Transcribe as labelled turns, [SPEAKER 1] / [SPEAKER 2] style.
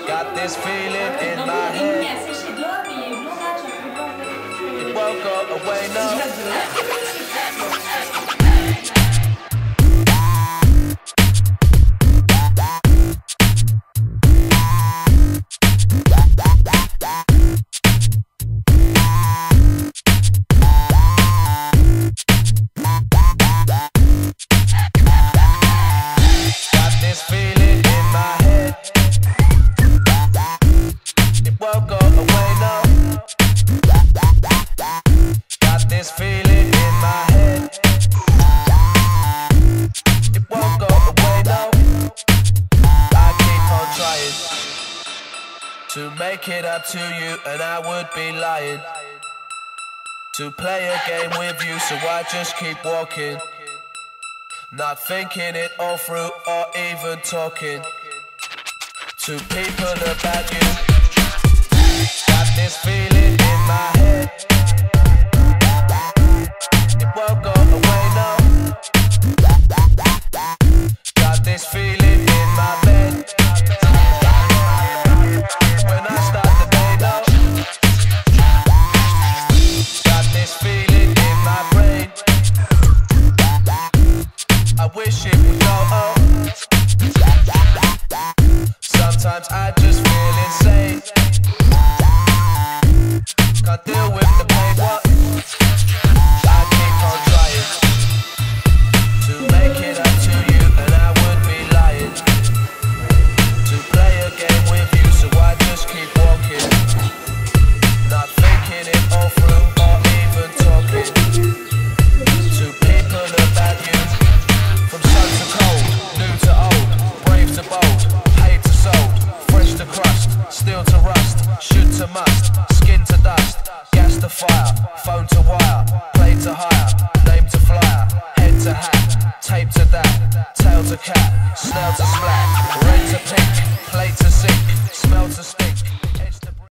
[SPEAKER 1] Got this feeling in my head. It won't go away, no. To make it up to you, and I would be lying to play a game with you, so I just keep walking, not thinking it all through or even talking to people about you. Got this feeling in my head. It won't go away, no. Got this feeling in my bed. I wish it would go on. Sometimes I just feel insane. Can't deal with the pain, what? I keep on trying to make it up to you, and I would be lying to play a game with you, so I just keep walking, not thinking it all through or even talking to people about you. From sun to cold, new to old, brave to bold, hate to sold, fresh to crust, steel to rust, should to must, skin to dust, gas to fire, phone to wire, play to hire, name to flyer, head to hat, tape to that, tail to cat, smell to splat, red to pink, plate to sink, smell to stink.